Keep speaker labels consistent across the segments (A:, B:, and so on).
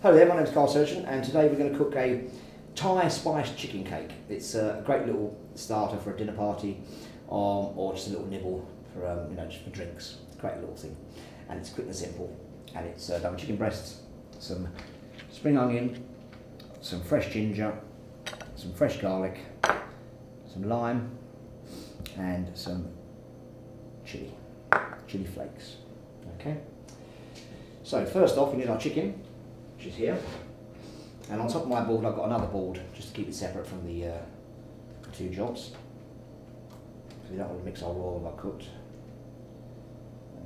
A: Hello there, my name is Carl Surgeon, and today we're going to cook a Thai spiced chicken cake. It's a great little starter for a dinner party, or just a little nibble for just for drinks. It's a great little thing, and it's quick and simple. And it's done with chicken breasts, some spring onion, some fresh ginger, some fresh garlic, some lime, and some chili flakes. Okay. So first off, we need our chicken, which is here, and on top of my board I've got another board just to keep it separate from the two jobs, because we don't want to mix our raw with our cooked.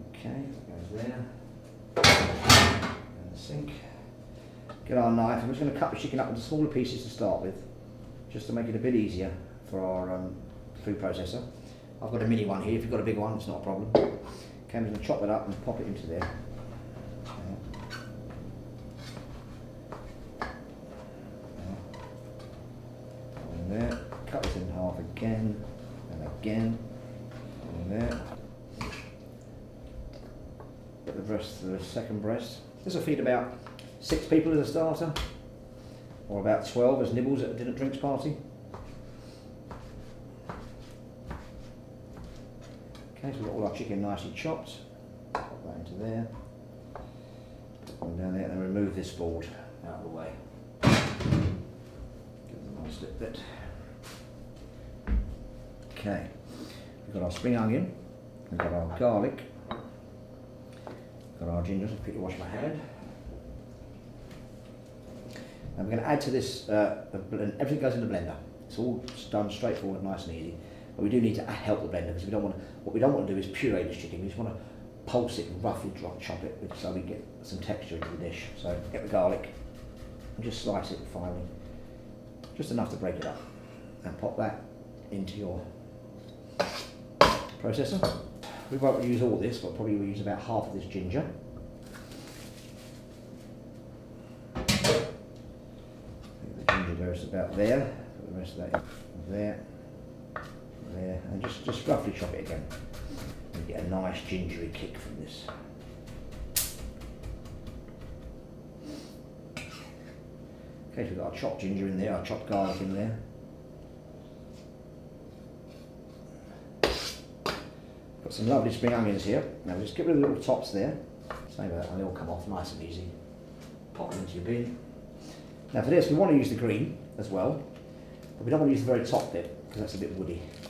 A: Okay, that goes there, and the sink. Get our knife. I'm just going to cut the chicken up into smaller pieces to start with, just to make it a bit easier for our food processor. I've got a mini one here. If you've got a big one, it's not a problem. Okay, I'm going to chop it up and pop it into there. There, cut this in half again, and again, and there. Put the breast to the second breast. This will feed about 6 people as a starter, or about 12 as nibbles at a dinner drinks party. Okay, so we've got all our chicken nicely chopped. Pop that into there. Put one down there, and then remove this board out of the way. Give them a nice slip bit. Okay, we've got our spring onion, we've got our garlic, we've got our ginger. I'll quickly wash my hand. And we're going to add to this, everything goes in the blender. It's all done straightforward, nice and easy. But we do need to help the blender, because what we don't want to do is puree this chicken. We just want to pulse it and roughly chop it so we get some texture into the dish. So get the garlic and just slice it finely, just enough to break it up, and pop that into your processor. We won't use all this, but probably we'll use about half of this ginger. I think the ginger goes about there. Put the rest of that there, there, and just roughly chop it again. And get a nice gingery kick from this. Okay, so we've got our chopped ginger in there, our chopped garlic in there. Got some lovely spring onions here. Now we'll just get rid of the little tops there. Same with that one, they'll come off nice and easy. Pop them into your bin. Now for this, we want to use the green as well, but we don't want to use the very top bit, because that's a bit woody. So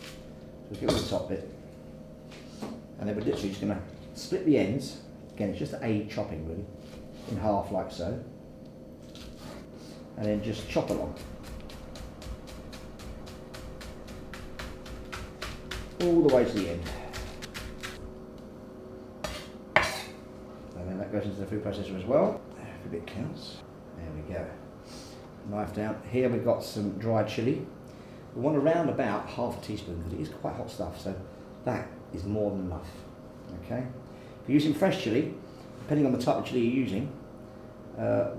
A: we'll get rid of the top bit. And then we're literally just going to split the ends. Again, it's just a chopping really, in half like so. And then just chop along. All the way to the end. And then that goes into the food processor as well. Every bit counts. There we go. Knife down. Here we've got some dried chilli. We want around about half a teaspoon, because it is quite hot stuff, so that is more than enough. Okay. If you're using fresh chilli, depending on the type of chilli you're using,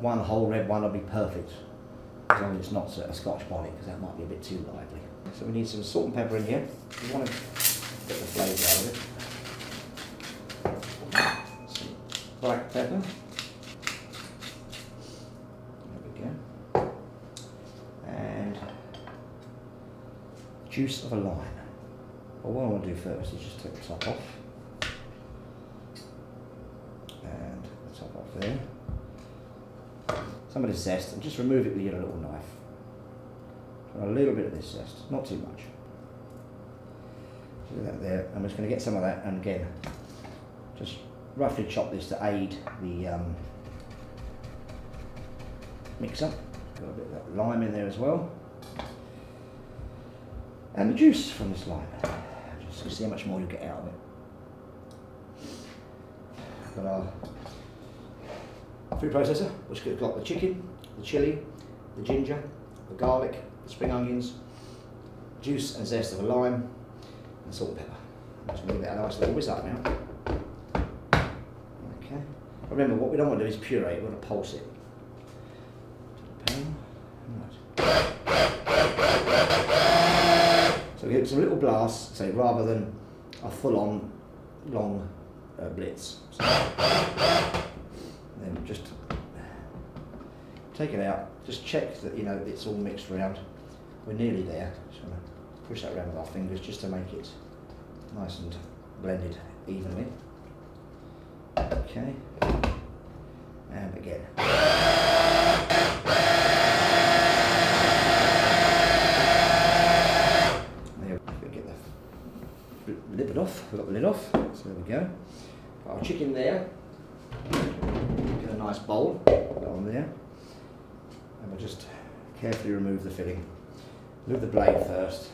A: one whole red one will be perfect, as long as it's not a Scotch bonnet, because that might be a bit too lively. So we need some salt and pepper in here. We want to get the flavour out of it. Some black pepper. There we go. And juice of a lime. Well, what I want to do first is just take the top off. And the top off there. Some of the zest, and just remove it with your little knife. A little bit of this zest, not too much. Do that there. I'm just going to get some of that, and again, just roughly chop this to aid the mix-up. Got a bit of that lime in there as well. And the juice from this lime. Just to see how much more you get out of it. Got our food processor, which has got the chicken, the chilli, the ginger, the garlic, the spring onions, juice and zest of a lime, and salt and pepper. I'm just going to give it a nice little whiz up now. Okay. Remember, what we don't want to do is puree it, we want to pulse it. So we get some little blasts, say, rather than a full-on long blitz. So then just take it out, just check that, you know, it's all mixed around. We're nearly there. Just want to push that around with our fingers just to make it nice and blended evenly. Okay, and again. There, we get the lid off. We've got the lid off, so there we go. Got our chicken there. Get a nice bowl on there, and we'll just carefully remove the filling. Remove the blade first.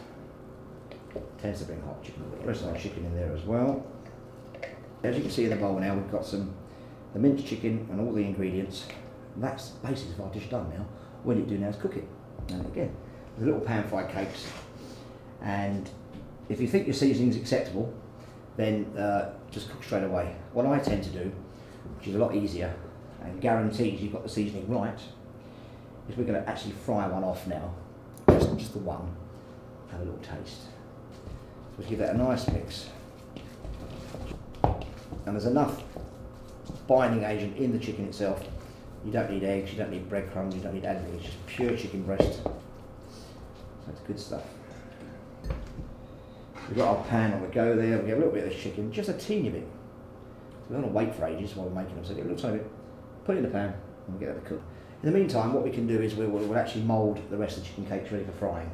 A: Tends to bring hot chicken. Rest of our chicken in there as well. As you can see in the bowl now, we've got the minced chicken and all the ingredients. And that's the basis of our dish done now. All you do now is cook it. And again, the little pan fried cakes. And if you think your seasoning's acceptable, then just cook straight away. What I tend to do, which is a lot easier and guarantees you've got the seasoning right, is we're going to actually fry one off now. Just the one. Have a little taste. So give that a nice mix. And there's enough binding agent in the chicken itself. You don't need eggs, you don't need breadcrumbs, you don't need anything. It's just pure chicken breast. So it's good stuff. We've got our pan on the go there. We get a little bit of this chicken, just a teeny bit. We don't want to wait for ages while we're making them. So get a little tiny bit, put it in the pan, and we'll get that to cook. In the meantime, what we can do is we'll actually mould the rest of the chicken cakes ready for frying.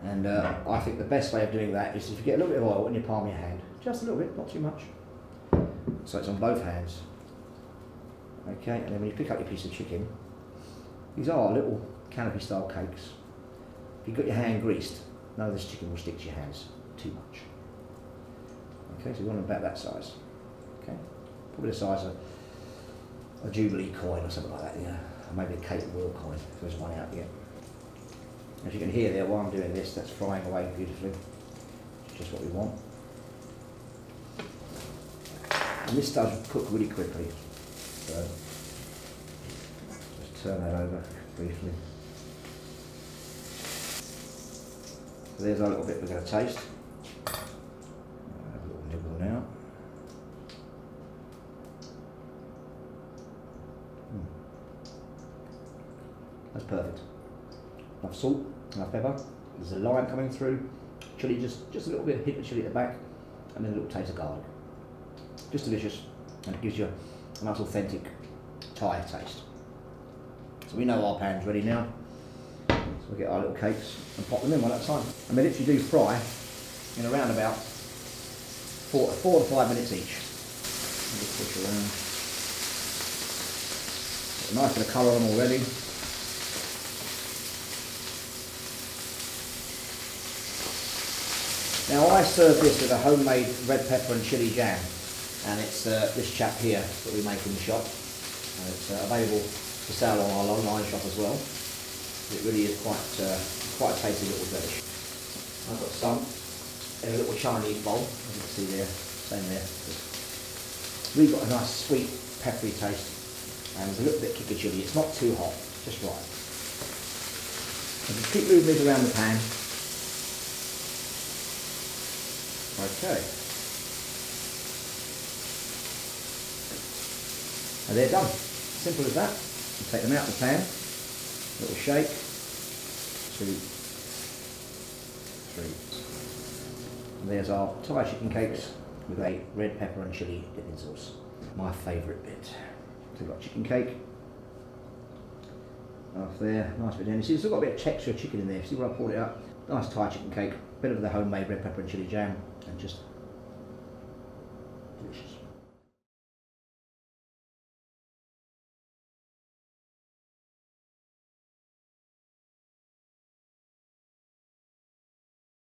A: And I think the best way of doing that is if you get a little bit of oil in your palm of your hand, just a little bit, not too much. So it's on both hands. Okay, and then when you pick up your piece of chicken, these are little canopy style cakes. If you've got your hand greased, none of this chicken will stick to your hands too much. Okay, so you want them about that size. Okay, probably the size of a Jubilee coin or something like that, yeah. Or maybe a Kate Royal coin, if there's one out yet. As you can hear there, while I'm doing this, that's frying away beautifully. It's just what we want. And this does cook really quickly. So just turn that over briefly. So there's our little bit we're going to taste. Have a little nibble now. That's perfect. Enough salt, enough pepper. There's a lime coming through. Chilli, just a little bit of hint of chilli at the back, and then a little taste of garlic. Just delicious, and it gives you a nice authentic Thai taste. So we know our pan's ready now. So we'll get our little cakes and pop them in one at a time. And they literally do fry in around about 4 to 5 minutes each. Just push around. Got a nice bit of colour on them already. Now I serve this with a homemade red pepper and chilli jam, and it's this chap here that we make in the shop, and it's available for sale on our online shop as well. It really is quite a tasty little dish. I've got some in a little Chinese bowl, as you can see there, same there. We've got a nice sweet peppery taste, and there's a little bit of kick of chilli. It's not too hot, just right. So just keep moving this around the pan. Okay. And they're done. Simple as that. You take them out of the pan, little shake, 2, 3. And there's our Thai chicken cakes with a red pepper and chilli dipping sauce. My favourite bit. So we've got chicken cake. Off there, nice bit in. You see, it's still got a bit of texture of chicken in there. See where I poured it out? Nice Thai chicken cake, bit of the homemade red pepper and chilli jam, and just delicious.